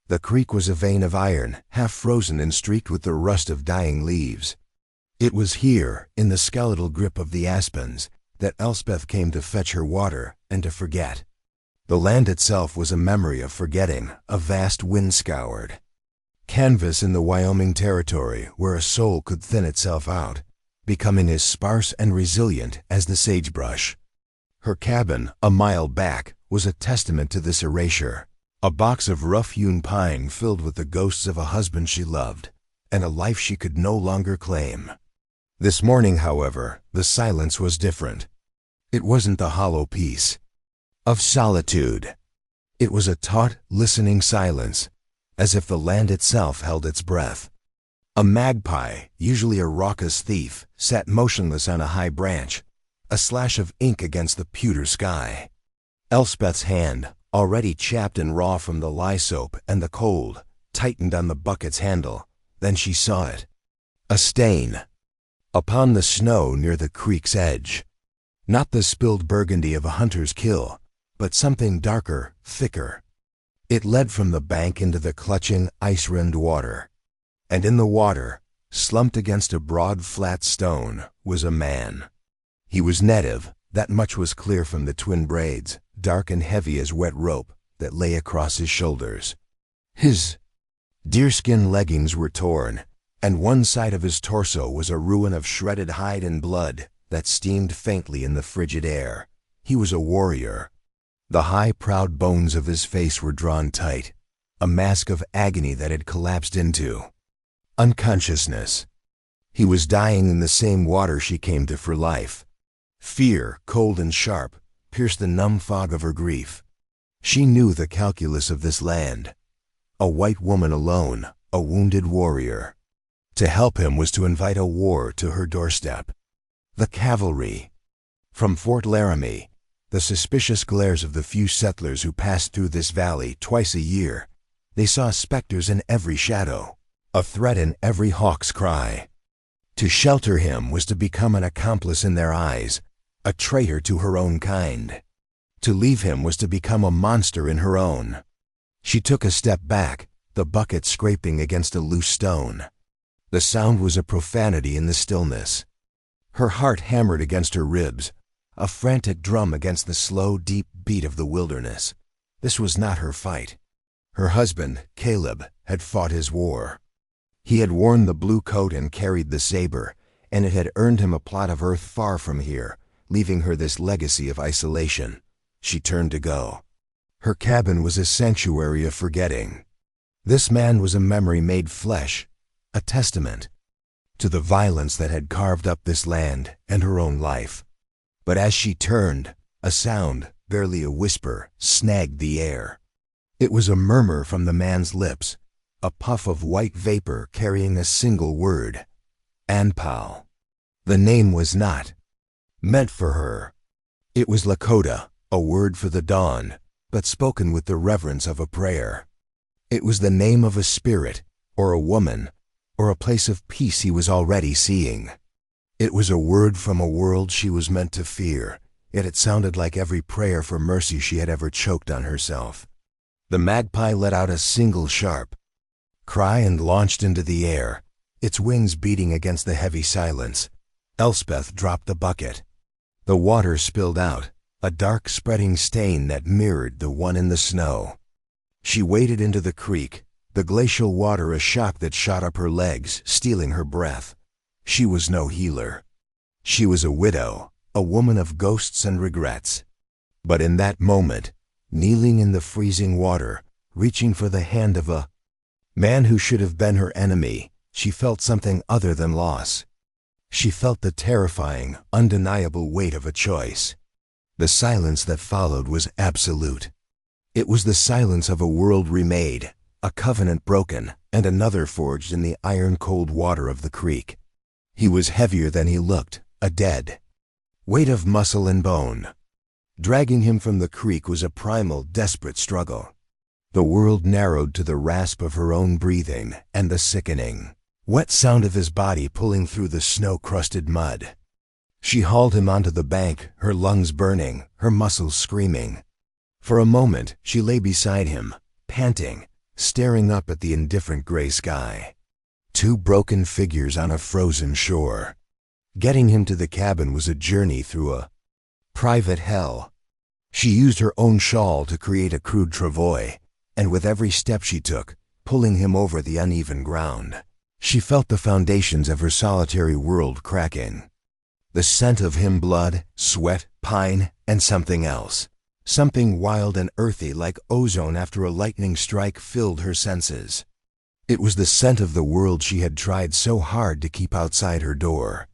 The creek was a vein of iron, half frozen and streaked with the rust of dying leaves. It was here, in the skeletal grip of the aspens, that Elspeth came to fetch her water and to forget. The land itself was a memory of forgetting, a vast wind-scoured canvas in the Wyoming Territory where a soul could thin itself out, becoming as sparse and resilient as the sagebrush. Her cabin, a mile back, was a testament to this erasure, a box of rough-hewn pine filled with the ghosts of a husband she loved, and a life she could no longer claim. This morning, however, the silence was different. It wasn't the hollow peace of solitude. It was a taut, listening silence, as if the land itself held its breath. A magpie, usually a raucous thief, sat motionless on a high branch, a slash of ink against the pewter sky. Elspeth's hand, already chapped and raw from the lye soap and the cold, tightened on the bucket's handle. Then she saw it. A stain upon the snow near the creek's edge. Not the spilled burgundy of a hunter's kill, but something darker, thicker. It led from the bank into the clutching, ice-rimmed water. And in the water, slumped against a broad, flat stone, was a man. He was native, that much was clear from the twin braids, dark and heavy as wet rope, that lay across his shoulders. His deerskin leggings were torn, and one side of his torso was a ruin of shredded hide and blood that steamed faintly in the frigid air. He was a warrior. The high, proud bones of his face were drawn tight, a mask of agony that had collapsed into unconsciousness. He was dying in the same water she came to for life. Fear, cold and sharp, pierced the numb fog of her grief. She knew the calculus of this land. A white woman alone, a wounded warrior. To help him was to invite a war to her doorstep. The cavalry. From Fort Laramie, the suspicious glares of the few settlers who passed through this valley twice a year, they saw specters in every shadow, a threat in every hawk's cry. To shelter him was to become an accomplice in their eyes, a traitor to her own kind. To leave him was to become a monster in her own. She took a step back, the bucket scraping against a loose stone. The sound was a profanity in the stillness. Her heart hammered against her ribs, a frantic drum against the slow, deep beat of the wilderness. This was not her fight. Her husband, Caleb, had fought his war. He had worn the blue coat and carried the saber, and it had earned him a plot of earth far from here, leaving her this legacy of isolation. She turned to go. Her cabin was a sanctuary of forgetting. This man was a memory made flesh, a testament to the violence that had carved up this land and her own life. But as she turned, a sound, barely a whisper, snagged the air. It was a murmur from the man's lips, a puff of white vapor carrying a single word. Anpal. The name was not meant for her. It was Lakota, a word for the dawn, but spoken with the reverence of a prayer. It was the name of a spirit, or a woman, or a place of peace he was already seeing. It was a word from a world she was meant to fear, yet it sounded like every prayer for mercy she had ever choked on herself. The magpie let out a single sharp cry and launched into the air, its wings beating against the heavy silence. Elspeth dropped the bucket. The water spilled out, a dark spreading stain that mirrored the one in the snow. She waded into the creek, the glacial water a shock that shot up her legs, stealing her breath. She was no healer. She was a widow, a woman of ghosts and regrets. But in that moment, kneeling in the freezing water, reaching for the hand of a man who should have been her enemy, she felt something other than loss. She felt the terrifying, undeniable weight of a choice. The silence that followed was absolute. It was the silence of a world remade, a covenant broken, and another forged in the iron-cold water of the creek. He was heavier than he looked, a dead weight of muscle and bone. Dragging him from the creek was a primal, desperate struggle. The world narrowed to the rasp of her own breathing and the sickening, wet sound of his body pulling through the snow-crusted mud. She hauled him onto the bank, her lungs burning, her muscles screaming. For a moment, she lay beside him, panting, staring up at the indifferent gray sky. Two broken figures on a frozen shore. Getting him to the cabin was a journey through a private hell. She used her own shawl to create a crude travois, and with every step she took, pulling him over the uneven ground, she felt the foundations of her solitary world cracking. The scent of him, blood, sweat, pine, and something else. Something wild and earthy like ozone after a lightning strike filled her senses. It was the scent of the world she had tried so hard to keep outside her door.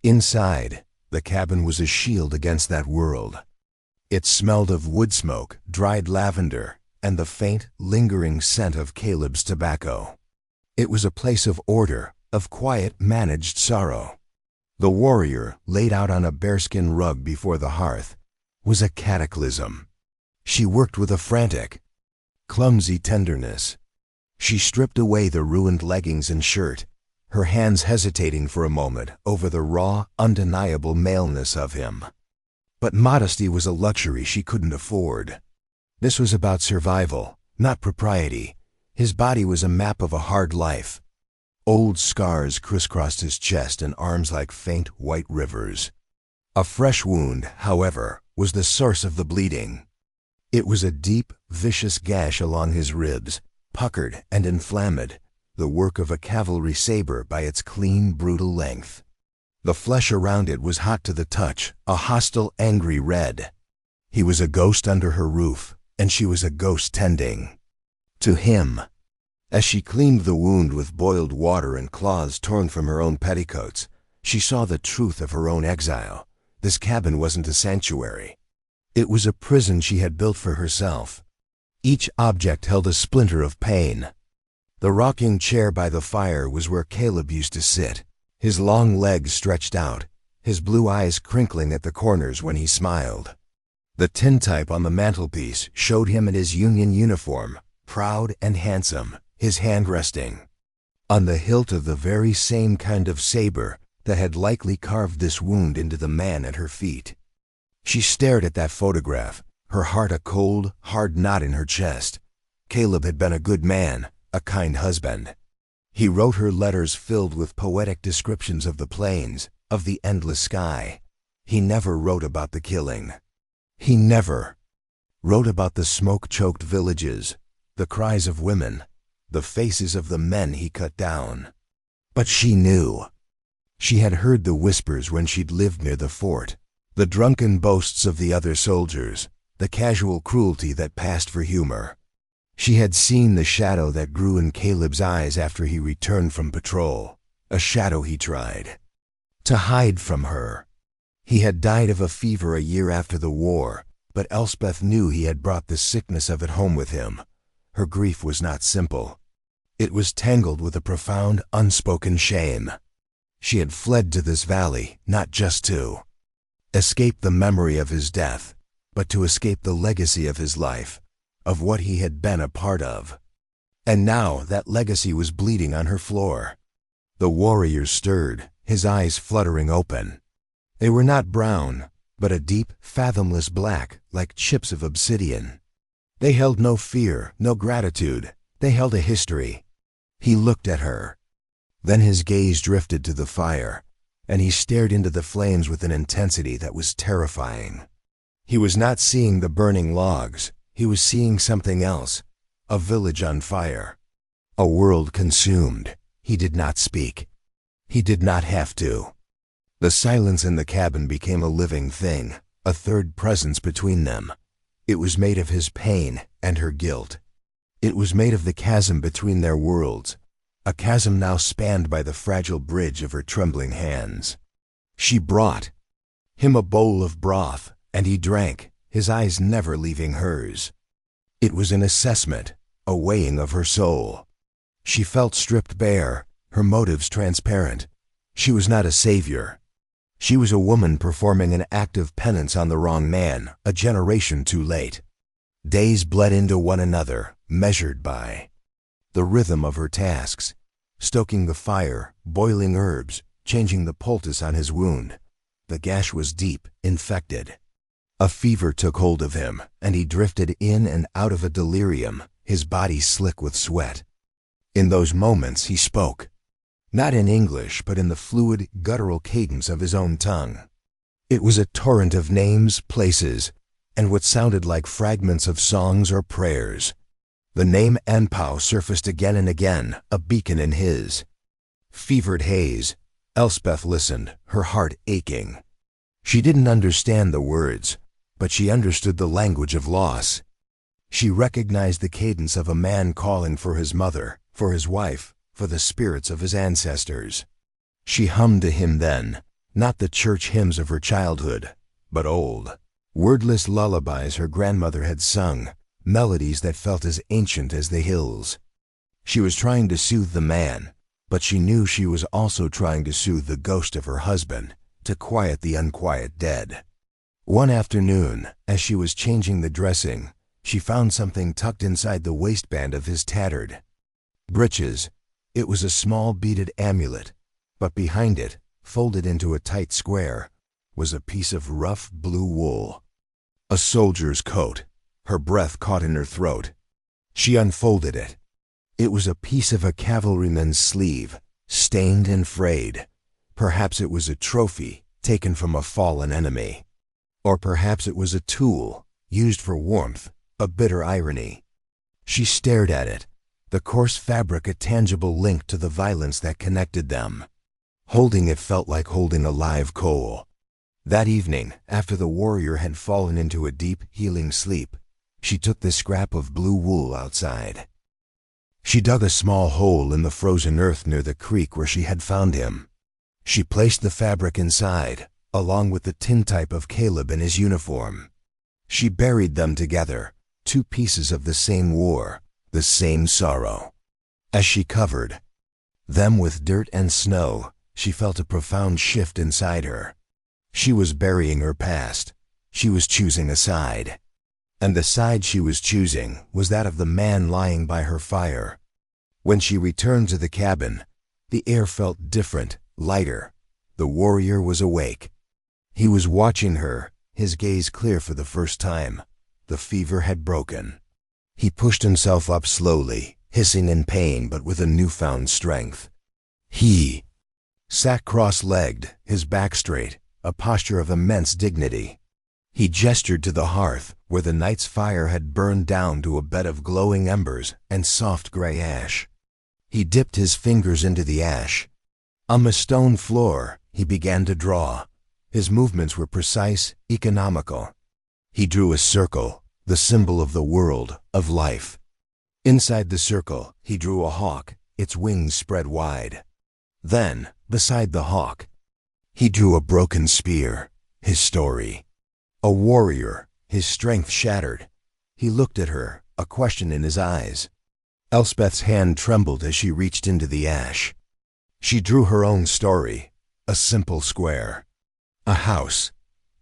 Inside, the cabin was a shield against that world. It smelled of wood smoke, dried lavender, and the faint, lingering scent of Caleb's tobacco. It was a place of order, of quiet, managed sorrow. The warrior, laid out on a bearskin rug before the hearth, was a cataclysm. She worked with a frantic, clumsy tenderness. She stripped away the ruined leggings and shirt, her hands hesitating for a moment over the raw, undeniable maleness of him. But modesty was a luxury she couldn't afford. This was about survival, not propriety. His body was a map of a hard life. Old scars crisscrossed his chest and arms like faint white rivers. A fresh wound, however, was the source of the bleeding. It was a deep, vicious gash along his ribs, puckered and inflamed, the work of a cavalry saber by its clean, brutal length. The flesh around it was hot to the touch, a hostile, angry red. He was a ghost under her roof, and she was a ghost tending to him. As she cleaned the wound with boiled water and cloths torn from her own petticoats, she saw the truth of her own exile. This cabin wasn't a sanctuary. It was a prison she had built for herself. Each object held a splinter of pain. The rocking chair by the fire was where Caleb used to sit, his long legs stretched out, his blue eyes crinkling at the corners when he smiled. The tintype on the mantelpiece showed him in his Union uniform, proud and handsome, his hand resting on the hilt of the very same kind of saber that had likely carved this wound into the man at her feet. She stared at that photograph, her heart a cold, hard knot in her chest. Caleb had been a good man, a kind husband. He wrote her letters filled with poetic descriptions of the plains, of the endless sky. He never wrote about the killing. He never wrote about the smoke-choked villages, the cries of women, the faces of the men he cut down. But she knew. She had heard the whispers when she'd lived near the fort, the drunken boasts of the other soldiers, the casual cruelty that passed for humor. She had seen the shadow that grew in Caleb's eyes after he returned from patrol, a shadow he tried to hide from her. He had died of a fever a year after the war, but Elspeth knew he had brought the sickness of it home with him. Her grief was not simple. It was tangled with a profound, unspoken shame. She had fled to this valley, not just to escape the memory of his death, but to escape the legacy of his life, of what he had been a part of. And now that legacy was bleeding on her floor. The warrior stirred, his eyes fluttering open. They were not brown, but a deep, fathomless black, like chips of obsidian. They held no fear, no gratitude. They held a history. He looked at her. Then his gaze drifted to the fire, and he stared into the flames with an intensity that was terrifying. He was not seeing the burning logs. He was seeing something else, a village on fire, a world consumed. He did not speak. He did not have to. The silence in the cabin became a living thing, a third presence between them. It was made of his pain and her guilt. It was made of the chasm between their worlds, a chasm now spanned by the fragile bridge of her trembling hands. She brought him a bowl of broth, and he drank, his eyes never leaving hers. It was an assessment, a weighing of her soul. She felt stripped bare, her motives transparent. She was not a savior. She was a woman performing an act of penance on the wrong man, a generation too late. Days bled into one another, measured by the rhythm of her tasks, stoking the fire, boiling herbs, changing the poultice on his wound. The gash was deep, infected. A fever took hold of him, and he drifted in and out of a delirium, his body slick with sweat. In those moments he spoke, not in English but in the fluid, guttural cadence of his own tongue. It was a torrent of names, places, and what sounded like fragments of songs or prayers. The name Anpao surfaced again and again, a beacon in his fevered haze. Elspeth listened, her heart aching. She didn't understand the words, but she understood the language of loss. She recognized the cadence of a man calling for his mother, for his wife, for the spirits of his ancestors. She hummed to him then, not the church hymns of her childhood, but old, wordless lullabies her grandmother had sung, melodies that felt as ancient as the hills. She was trying to soothe the man, but she knew she was also trying to soothe the ghost of her husband, to quiet the unquiet dead. One afternoon, as she was changing the dressing, she found something tucked inside the waistband of his tattered breeches. It was a small beaded amulet, but behind it, folded into a tight square, was a piece of rough blue wool. A soldier's coat. Her breath caught in her throat. She unfolded it. It was a piece of a cavalryman's sleeve, stained and frayed. Perhaps it was a trophy taken from a fallen enemy. Or perhaps it was a tool, used for warmth, a bitter irony. She stared at it, the coarse fabric a tangible link to the violence that connected them. Holding it felt like holding a live coal. That evening, after the warrior had fallen into a deep, healing sleep, she took the scrap of blue wool outside. She dug a small hole in the frozen earth near the creek where she had found him. She placed the fabric inside, along with the tintype of Caleb in his uniform. She buried them together, two pieces of the same war, the same sorrow. As she covered them with dirt and snow, she felt a profound shift inside her. She was burying her past. She was choosing a side. And the side she was choosing was that of the man lying by her fire. When she returned to the cabin, the air felt different, lighter. The warrior was awake. He was watching her, his gaze clear for the first time. The fever had broken. He pushed himself up slowly, hissing in pain but with a newfound strength. He sat cross-legged, his back straight, a posture of immense dignity. He gestured to the hearth, where the night's fire had burned down to a bed of glowing embers and soft gray ash. He dipped his fingers into the ash. On the stone floor, he began to draw. His movements were precise, economical. He drew a circle, the symbol of the world, of life. Inside the circle, he drew a hawk, its wings spread wide. Then, beside the hawk, he drew a broken spear, his story. A warrior, his strength shattered. He looked at her, a question in his eyes. Elspeth's hand trembled as she reached into the ash. She drew her own story, a simple square. A house.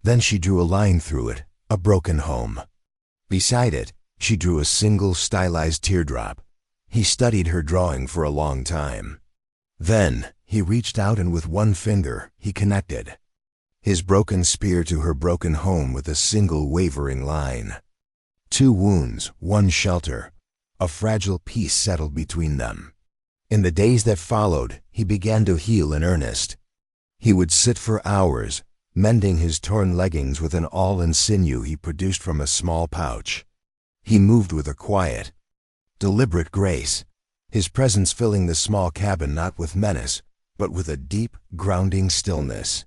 Then she drew a line through it, a broken home. Beside it, she drew a single stylized teardrop. He studied her drawing for a long time. Then, he reached out and with one finger, he connected his broken spear to her broken home with a single wavering line. Two wounds, one shelter. A fragile peace settled between them. In the days that followed, he began to heal in earnest. He would sit for hours, mending his torn leggings with an awl and sinew he produced from a small pouch. He moved with a quiet, deliberate grace, his presence filling the small cabin not with menace, but with a deep, grounding stillness.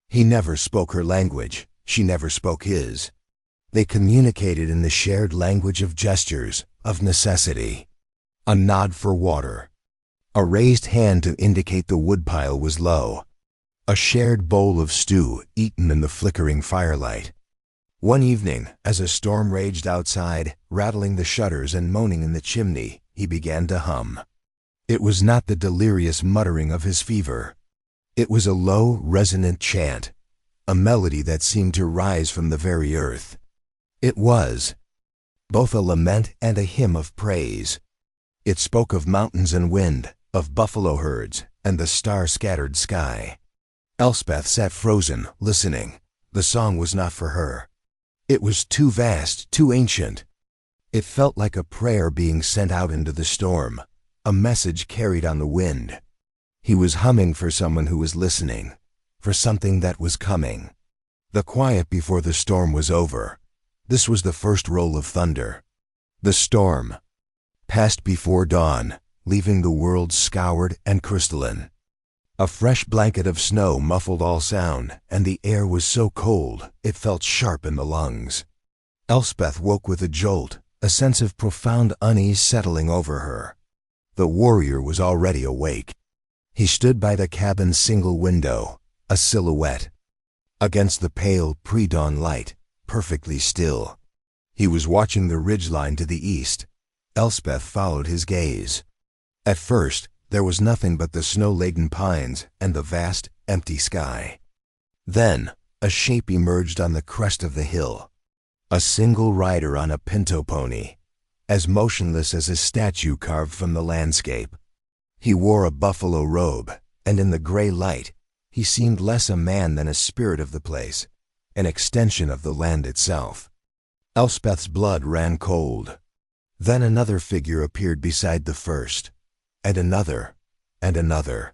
He never spoke her language, she never spoke his. They communicated in the shared language of gestures, of necessity. A nod for water. A raised hand to indicate the woodpile was low. A shared bowl of stew eaten in the flickering firelight. One evening, as a storm raged outside, rattling the shutters and moaning in the chimney, he began to hum. It was not the delirious muttering of his fever. It was a low, resonant chant, a melody that seemed to rise from the very earth. It was both a lament and a hymn of praise. It spoke of mountains and wind, of buffalo herds, and the star-scattered sky. Elspeth sat frozen, listening. The song was not for her. It was too vast, too ancient. It felt like a prayer being sent out into the storm, a message carried on the wind. He was humming for someone who was listening, for something that was coming. The quiet before the storm was over. This was the first roll of thunder. The storm passed before dawn, leaving the world scoured and crystalline. A fresh blanket of snow muffled all sound, and the air was so cold it felt sharp in the lungs. Elspeth woke with a jolt, a sense of profound unease settling over her. The warrior was already awake. He stood by the cabin's single window, a silhouette. Against the pale pre-dawn light, perfectly still. He was watching the ridgeline to the east. Elspeth followed his gaze. At first, there was nothing but the snow-laden pines and the vast, empty sky. Then, a shape emerged on the crest of the hill. A single rider on a pinto pony, as motionless as a statue carved from the landscape. He wore a buffalo robe, and in the gray light, he seemed less a man than a spirit of the place, an extension of the land itself. Elspeth's blood ran cold. Then another figure appeared beside the first, and another, and another.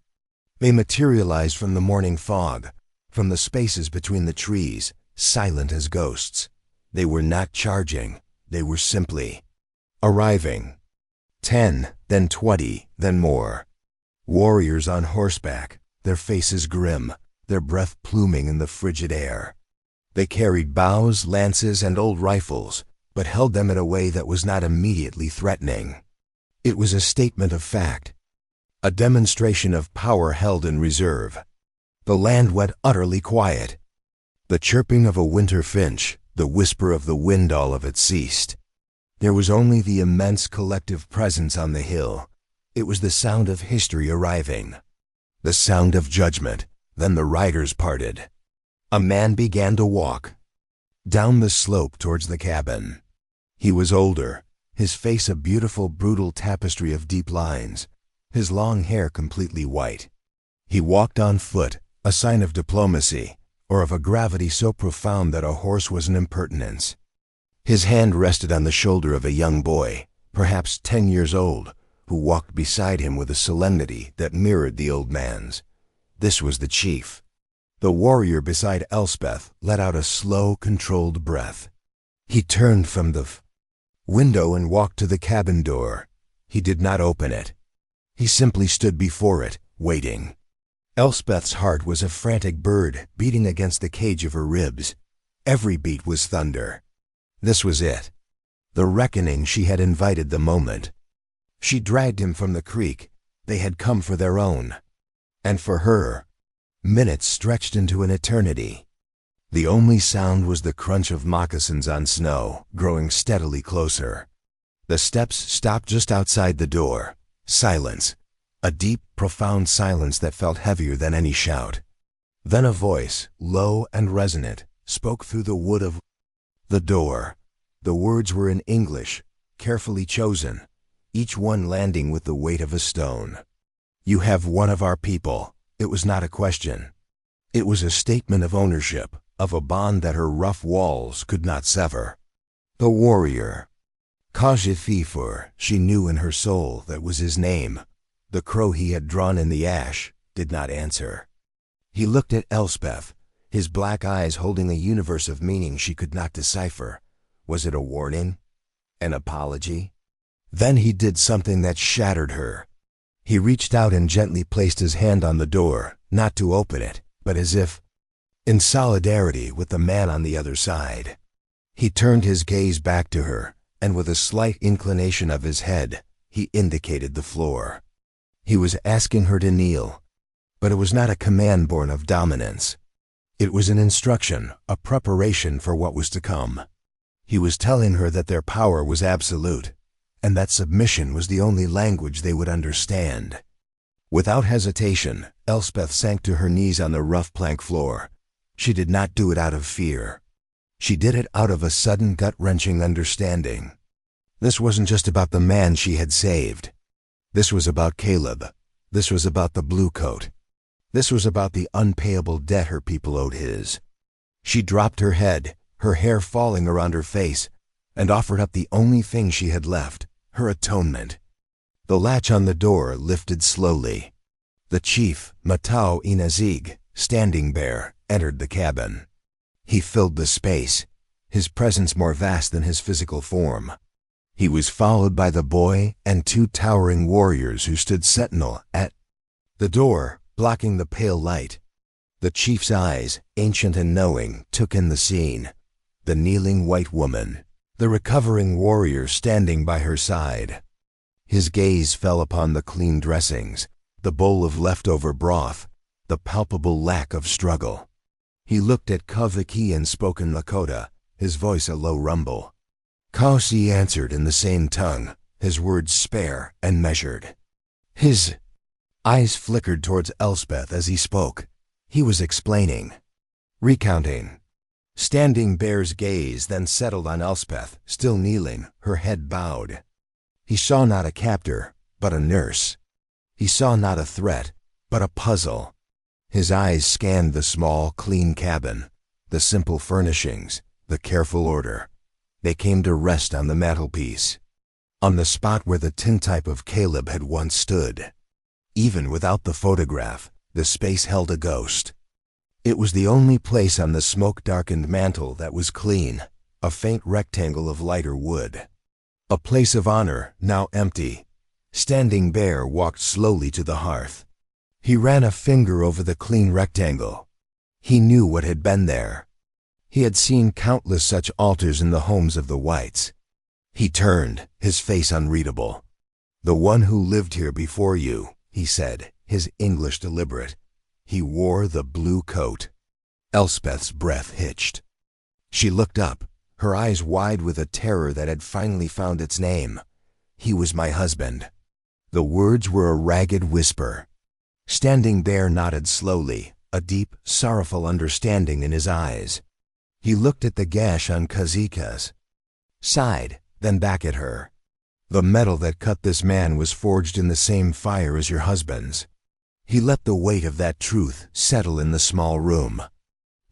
They materialized from the morning fog, from the spaces between the trees, silent as ghosts. They were not charging, they were simply arriving. 10, then 20, then more. Warriors on horseback, their faces grim, their breath pluming in the frigid air. They carried bows, lances, and old rifles, but held them in a way that was not immediately threatening. It was a statement of fact, a demonstration of power held in reserve. The land went utterly quiet. The chirping of a winter finch, the whisper of the wind, all of it ceased. There was only the immense collective presence on the hill. It was the sound of history arriving, the sound of judgment. Then the riders parted. A man began to walk down the slope towards the cabin. He was older, his face a beautiful, brutal tapestry of deep lines, his long hair completely white. He walked on foot, a sign of diplomacy, or of a gravity so profound that a horse was an impertinence. His hand rested on the shoulder of a young boy, perhaps 10 years old, who walked beside him with a solemnity that mirrored the old man's. This was the chief. The warrior beside Elspeth let out a slow, controlled breath. He turned from the window and walked to the cabin door. He did not open it. He simply stood before it, waiting. Elspeth's heart was a frantic bird beating against the cage of her ribs. Every beat was thunder. This was it. The reckoning she had invited the moment. She dragged him from the creek. They had come for their own. And for her, minutes stretched into an eternity. The only sound was the crunch of moccasins on snow, growing steadily closer. The steps stopped just outside the door. Silence. A deep, profound silence that felt heavier than any shout. Then a voice, low and resonant, spoke through the wood of the door. The words were in English, carefully chosen, each one landing with the weight of a stone. "You have one of our people." It was not a question. It was a statement of ownership, of a bond that her rough walls could not sever. The warrior. Kajithifur, she knew in her soul that was his name. The crow he had drawn in the ash did not answer. He looked at Elspeth, his black eyes holding a universe of meaning she could not decipher. Was it a warning? An apology? Then he did something that shattered her. He reached out and gently placed his hand on the door, not to open it, but as if in solidarity with the man on the other side. He turned his gaze back to her, and with a slight inclination of his head, he indicated the floor. He was asking her to kneel, but it was not a command born of dominance. It was an instruction, a preparation for what was to come. He was telling her that their power was absolute, and that submission was the only language they would understand. Without hesitation, Elspeth sank to her knees on the rough plank floor. She did not do it out of fear. She did it out of a sudden gut-wrenching understanding. This wasn't just about the man she had saved. This was about Caleb. This was about the blue coat. This was about the unpayable debt her people owed his. She dropped her head, her hair falling around her face, and offered up the only thing she had left, her atonement. The latch on the door lifted slowly. The chief, Matao Inazig, Standing Bear, entered the cabin. He filled the space, his presence more vast than his physical form. He was followed by the boy and two towering warriors who stood sentinel at the door, blocking the pale light. The chief's eyes, ancient and knowing, took in the scene. The kneeling white woman, the recovering warrior standing by her side. His gaze fell upon the clean dressings, the bowl of leftover broth, the palpable lack of struggle. He looked at Kaviki and spoke in Lakota, his voice a low rumble. Kausi answered in the same tongue, his words spare and measured. His eyes flickered towards Elspeth as he spoke. He was explaining, recounting. Standing Bear's gaze then settled on Elspeth, still kneeling, her head bowed. He saw not a captor, but a nurse. He saw not a threat, but a puzzle. His eyes scanned the small, clean cabin, the simple furnishings, the careful order. They came to rest on the mantelpiece, on the spot where the tintype of Caleb had once stood. Even without the photograph, the space held a ghost. It was the only place on the smoke-darkened mantel that was clean, a faint rectangle of lighter wood. A place of honor, now empty. Standing Bear walked slowly to the hearth. He ran a finger over the clean rectangle. He knew what had been there. He had seen countless such altars in the homes of the whites. He turned, his face unreadable. "The one who lived here before you," he said, his English deliberate. He wore the blue coat. Elspeth's breath hitched. She looked up, her eyes wide with a terror that had finally found its name. "He was my husband." The words were a ragged whisper. Standing Bear nodded slowly, a deep, sorrowful understanding in his eyes. He looked at the gash on Kazika's side, then back at her. "The metal that cut this man was forged in the same fire as your husband's." He let the weight of that truth settle in the small room.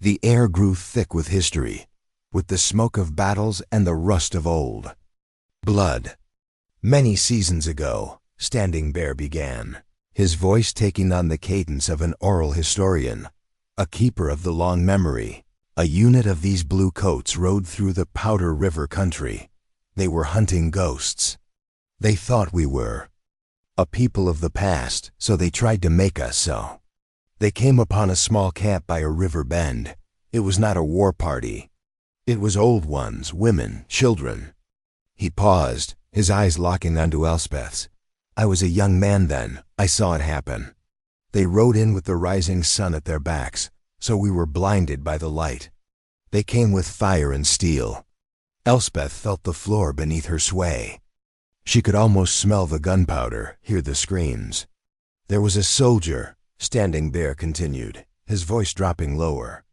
The air grew thick with history, with the smoke of battles and the rust of old blood. "Many seasons ago," Standing Bear began, his voice taking on the cadence of an oral historian, a keeper of the long memory. "A unit of these blue coats rode through the Powder River country. They were hunting ghosts. They thought we were a people of the past, so they tried to make us so. They came upon a small camp by a river bend. It was not a war party. It was old ones, women, children." He paused, his eyes locking onto Elspeth's. "I was a young man then. I saw it happen. They rode in with the rising sun at their backs, so we were blinded by the light. They came with fire and steel." Elspeth felt the floor beneath her sway. She could almost smell the gunpowder, hear the screams. "There was a soldier," Standing Bear continued, his voice dropping lower.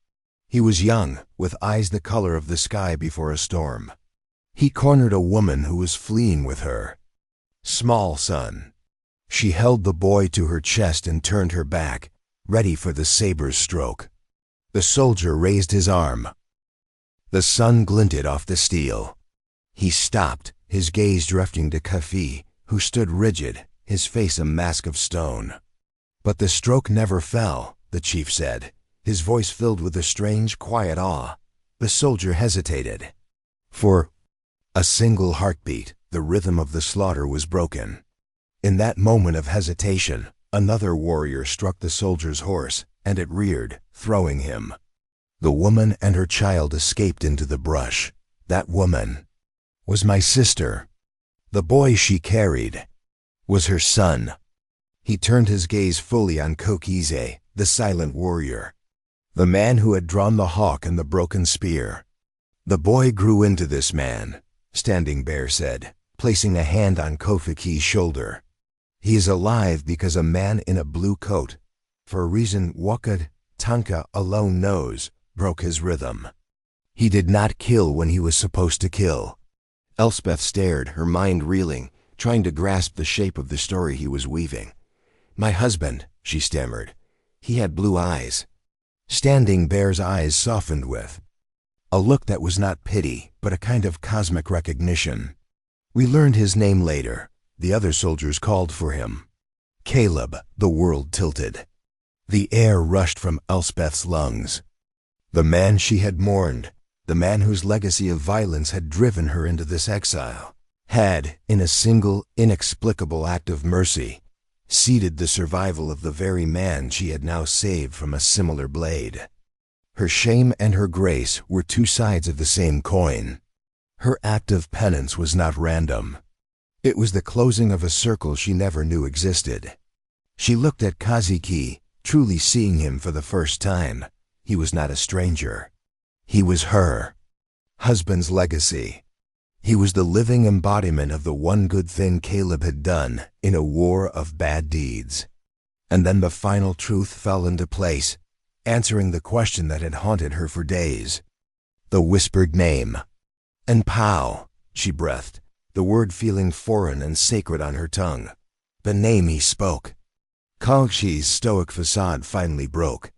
"He was young, with eyes the color of the sky before a storm. He cornered a woman who was fleeing with her small son. She held the boy to her chest and turned her back, ready for the saber's stroke. The soldier raised his arm. The sun glinted off the steel. He stopped, his gaze drifting to Kafi, who stood rigid, his face a mask of stone. But the stroke never fell," the chief said, his voice filled with a strange, quiet awe. The soldier hesitated. For a single heartbeat, the rhythm of the slaughter was broken. In that moment of hesitation, another warrior struck the soldier's horse, and it reared, throwing him. The woman and her child escaped into the brush. That woman was my sister. The boy she carried was her son. He turned his gaze fully on Kokize, the silent warrior, the man who had drawn the hawk and the broken spear. "The boy grew into this man," Standing Bear said, placing a hand on Kofiki's shoulder. "He is alive because a man in a blue coat, for a reason Wakad Tanka alone knows, broke his rhythm. He did not kill when he was supposed to kill." Elspeth stared, her mind reeling, trying to grasp the shape of the story he was weaving. "My husband," she stammered. "He had blue eyes." Standing Bear's eyes softened with a look that was not pity, but a kind of cosmic recognition. We learned his name later. The other soldiers called for him. Caleb, the world tilted. The air rushed from Elspeth's lungs. The man she had mourned, the man whose legacy of violence had driven her into this exile, had, in a single, inexplicable act of mercy, ceded the survival of the very man she had now saved from a similar blade. Her shame and her grace were two sides of the same coin. Her act of penance was not random. It was the closing of a circle she never knew existed. She looked at Kaziki, truly seeing him for the first time. He was not a stranger. He was her husband's legacy. He was the living embodiment of the one good thing Caleb had done in a war of bad deeds. And then the final truth fell into place, answering the question that had haunted her for days. The whispered name. And pow, she breathed, the word feeling foreign and sacred on her tongue. The name he spoke. Kalkshi's stoic facade finally broke.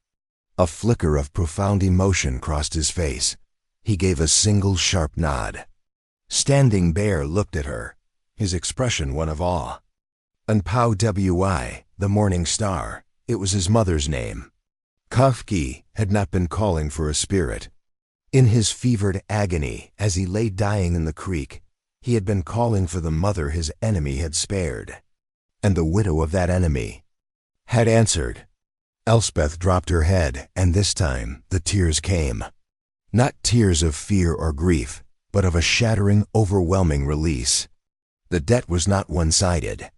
A flicker of profound emotion crossed his face. He gave a single sharp nod. Standing Bear looked at her, his expression one of awe. And Pau Wi, the morning star, it was his mother's name. Kafki had not been calling for a spirit. In his fevered agony, as he lay dying in the creek, he had been calling for the mother his enemy had spared. And the widow of that enemy had answered. Elspeth dropped her head, and this time the tears came. Not tears of fear or grief, but of a shattering, overwhelming release. The debt was not one-sided.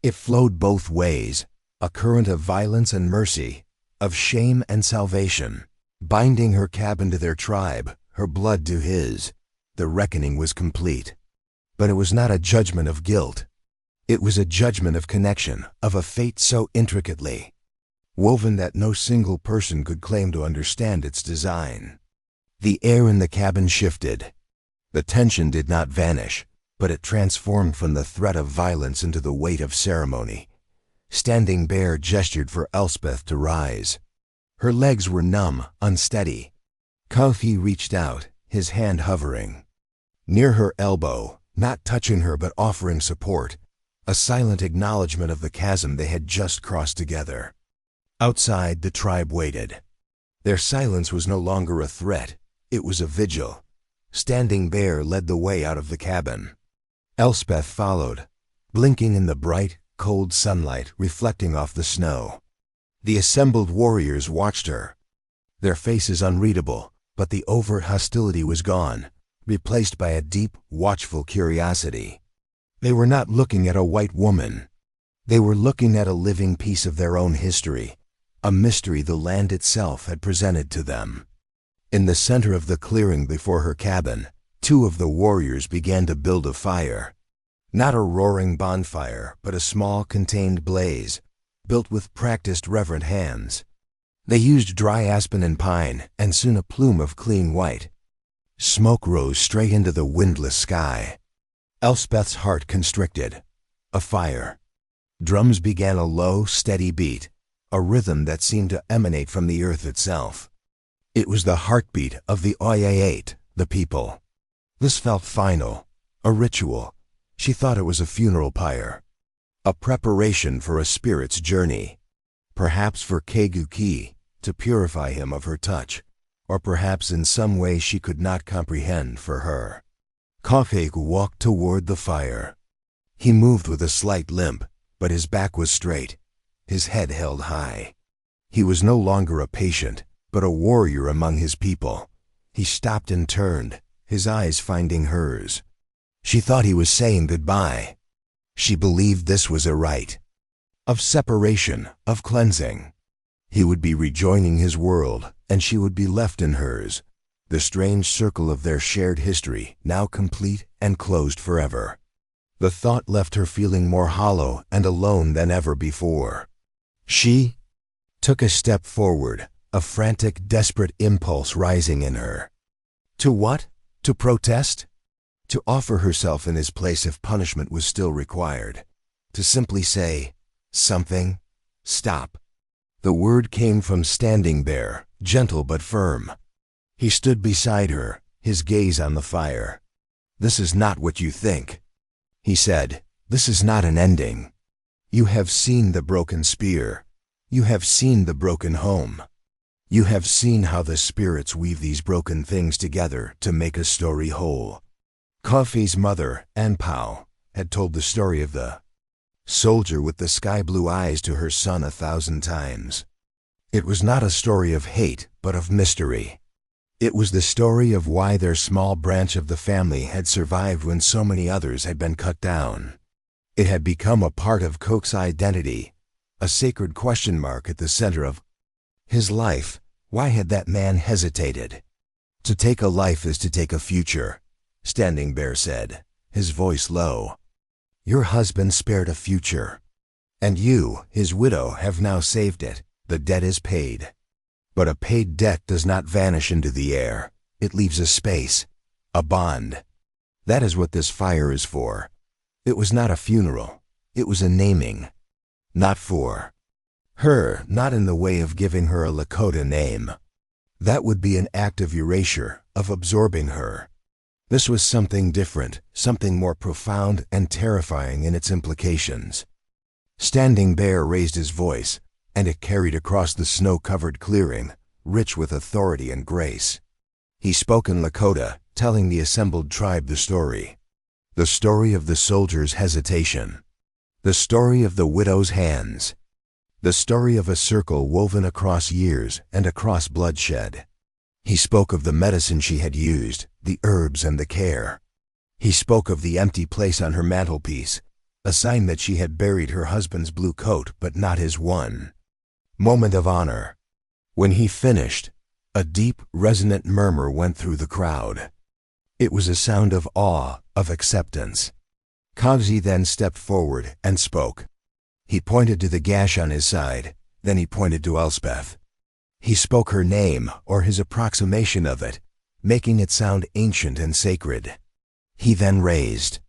It flowed both ways, a current of violence and mercy, of shame and salvation, binding her cabin to their tribe, her blood to his. The reckoning was complete. But it was not a judgment of guilt. It was a judgment of connection, of a fate so intricately woven that no single person could claim to understand its design. The air in the cabin shifted. The tension did not vanish, but it transformed from the threat of violence into the weight of ceremony. Standing Bear gestured for Elspeth to rise. Her legs were numb, unsteady. Kofi reached out, his hand hovering near her elbow, not touching her but offering support, a silent acknowledgement of the chasm they had just crossed together. Outside, the tribe waited. Their silence was no longer a threat, it was a vigil. Standing Bear led the way out of the cabin. Elspeth followed, blinking in the bright, cold sunlight reflecting off the snow. The assembled warriors watched her, their faces unreadable, but the overt hostility was gone, replaced by a deep, watchful curiosity. They were not looking at a white woman. They were looking at a living piece of their own history, a mystery the land itself had presented to them. In the center of the clearing before her cabin, two of the warriors began to build a fire. Not a roaring bonfire, but a small, contained blaze, built with practiced, reverent hands. They used dry aspen and pine, and soon a plume of clean white. Smoke rose straight into the windless sky. Elspeth's heart constricted. A fire. Drums began a low, steady beat, a rhythm that seemed to emanate from the earth itself. It was the heartbeat of the Oyayate, the people. This felt final, a ritual. She thought it was a funeral pyre, a preparation for a spirit's journey. Perhaps for Keguki, to purify him of her touch, or perhaps in some way she could not comprehend for her. Kafek walked toward the fire. He moved with a slight limp, but his back was straight, his head held high. He was no longer a patient, but a warrior among his people. He stopped and turned, his eyes finding hers. She thought he was saying goodbye. She believed this was a rite of separation, of cleansing. He would be rejoining his world, and she would be left in hers, the strange circle of their shared history, now complete and closed forever. The thought left her feeling more hollow and alone than ever before. She took a step forward, a frantic, desperate impulse rising in her. To what? To protest? To offer herself in his place if punishment was still required. To simply say, something, stop. The word came from Standing Bear, gentle but firm. He stood beside her, his gaze on the fire. "This is not what you think," he said. "This is not an ending. You have seen the broken spear. You have seen the broken home. You have seen how the spirits weave these broken things together to make a story whole." Coffee's mother, Anpao, had told the story of the soldier with the sky-blue eyes to her son 1,000 times. It was not a story of hate, but of mystery. It was the story of why their small branch of the family had survived when so many others had been cut down. It had become a part of Kok's identity, a sacred question mark at the center of his life. Why had that man hesitated? "To take a life is to take a future," Standing Bear said, his voice low. "Your husband spared a future. And you, his widow, have now saved it. The debt is paid. But a paid debt does not vanish into the air. It leaves a space, a bond. That is what this fire is for." It was not a funeral. It was a naming. Not for her, not in the way of giving her a Lakota name. That would be an act of erasure, of absorbing her. This was something different, something more profound and terrifying in its implications. Standing Bear raised his voice, and it carried across the snow-covered clearing, rich with authority and grace. He spoke in Lakota, telling the assembled tribe the story. The story of the soldier's hesitation. The story of the widow's hands. The story of a circle woven across years and across bloodshed. He spoke of the medicine she had used, the herbs and the care. He spoke of the empty place on her mantelpiece, a sign that she had buried her husband's blue coat but not his one moment of honor. When he finished, a deep, resonant murmur went through the crowd. It was a sound of awe, of acceptance. Kagzi then stepped forward and spoke. He pointed to the gash on his side, then he pointed to Elspeth. He spoke her name, or his approximation of it, making it sound ancient and sacred. He then raised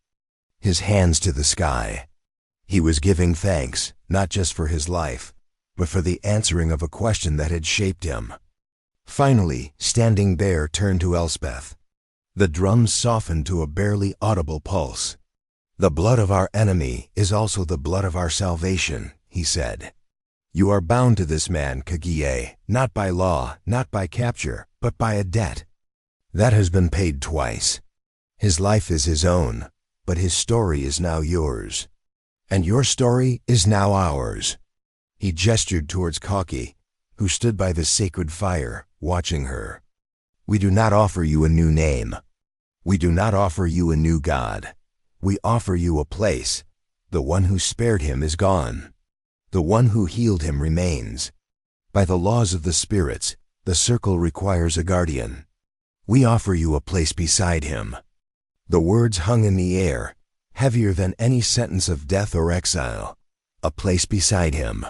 his hands to the sky. He was giving thanks, not just for his life, but for the answering of a question that had shaped him. Finally, Standing Bear turned to Elspeth. The drums softened to a barely audible pulse. "The blood of our enemy is also the blood of our salvation," he said. "You are bound to this man, Kagie, not by law, not by capture, but by a debt. That has been paid twice. His life is his own, but his story is now yours. And your story is now ours." He gestured towards Kaki, who stood by the sacred fire, watching her. "We do not offer you a new name. We do not offer you a new God. We offer you a place. The one who spared him is gone. The one who healed him remains. By the laws of the spirits, the circle requires a guardian. We offer you a place beside him." The words hung in the air, heavier than any sentence of death or exile. A place beside him.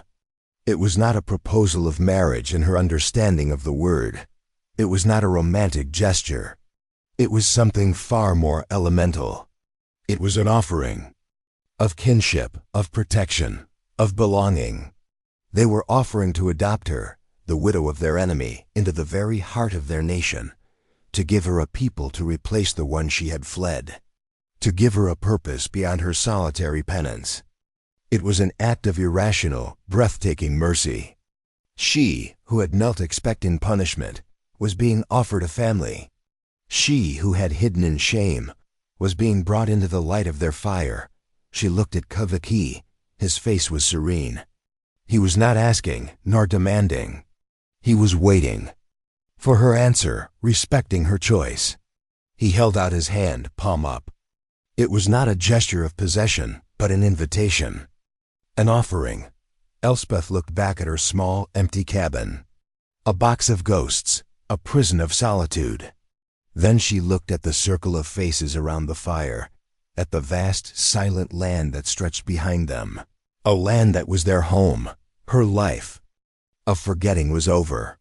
It was not a proposal of marriage in her understanding of the word. It was not a romantic gesture. It was something far more elemental. It was an offering of kinship, of protection, of belonging. They were offering to adopt her, the widow of their enemy, into the very heart of their nation, to give her a people to replace the one she had fled, to give her a purpose beyond her solitary penance. It was an act of irrational, breathtaking mercy. She, who had knelt expecting punishment, was being offered a family. She, who had hidden in shame, was being brought into the light of their fire. She looked at Kavaki. His face was serene. He was not asking, nor demanding. He was waiting for her answer, respecting her choice. He held out his hand, palm up. It was not a gesture of possession, but an invitation. An offering. Elspeth looked back at her small, empty cabin. A box of ghosts, a prison of solitude. Then she looked at the circle of faces around the fire, at the vast, silent land that stretched behind them. A land that was their home, her life. Of forgetting was over.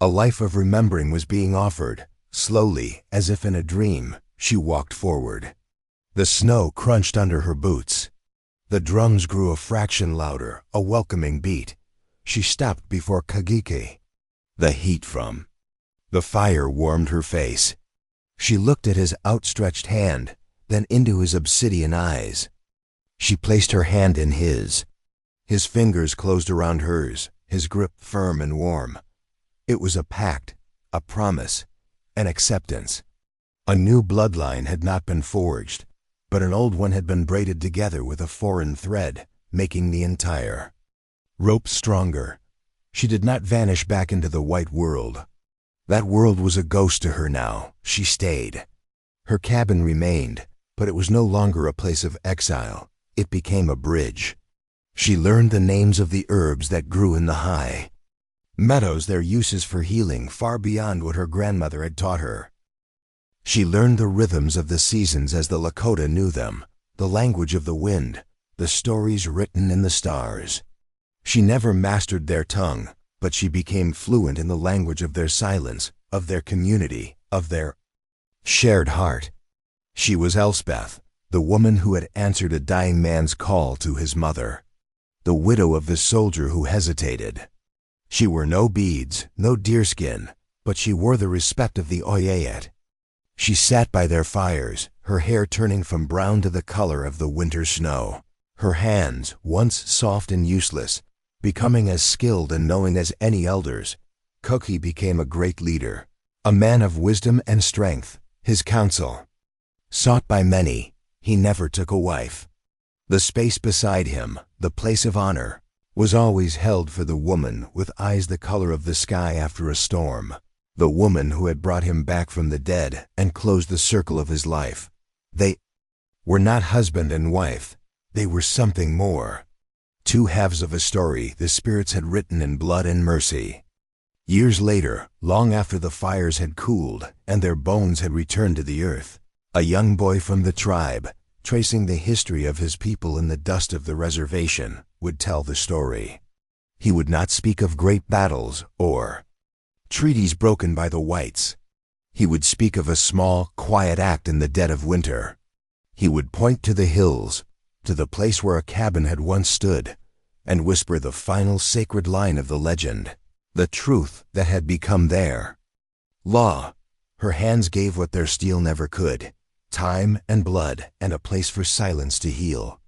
A life of remembering was being offered. Slowly, as if in a dream, she walked forward. The snow crunched under her boots. The drums grew a fraction louder, a welcoming beat. She stopped before Kagiki. The heat from The fire warmed her face. She looked at his outstretched hand, then into his obsidian eyes. She placed her hand in his. His fingers closed around hers, his grip firm and warm. It was a pact, a promise, an acceptance. A new bloodline had not been forged, but an old one had been braided together with a foreign thread, making the entire rope stronger. She did not vanish back into the white world. That world was a ghost to her now. She stayed. Her cabin remained, but it was no longer a place of exile. It became a bridge. She learned the names of the herbs that grew in the high meadows, their uses for healing far beyond what her grandmother had taught her. She learned the rhythms of the seasons as the Lakota knew them, the language of the wind, the stories written in the stars. She never mastered their tongue, but she became fluent in the language of their silence, of their community, of their shared heart. She was Elspeth, the woman who had answered a dying man's call to his mother, the widow of the soldier who hesitated. She wore no beads, no deerskin, but she wore the respect of the Oyeyet. She sat by their fires, her hair turning from brown to the color of the winter snow. Her hands, once soft and useless, becoming as skilled and knowing as any elders. Koki became a great leader, a man of wisdom and strength. His counsel, sought by many, he never took a wife. The space beside him, the place of honor, was always held for the woman with eyes the color of the sky after a storm, the woman who had brought him back from the dead and closed the circle of his life. They were not husband and wife. They were something more. Two halves of a story the spirits had written in blood and mercy. Years later, long after the fires had cooled and their bones had returned to the earth, a young boy from the tribe, tracing the history of his people in the dust of the reservation, would tell the story. He would not speak of great battles or treaties broken by the whites. He would speak of a small, quiet act in the dead of winter. He would point to the hills, to the place where a cabin had once stood, and whisper the final sacred line of the legend, the truth that had become their law. Her hands gave what their steel never could, time and blood and a place for silence to heal.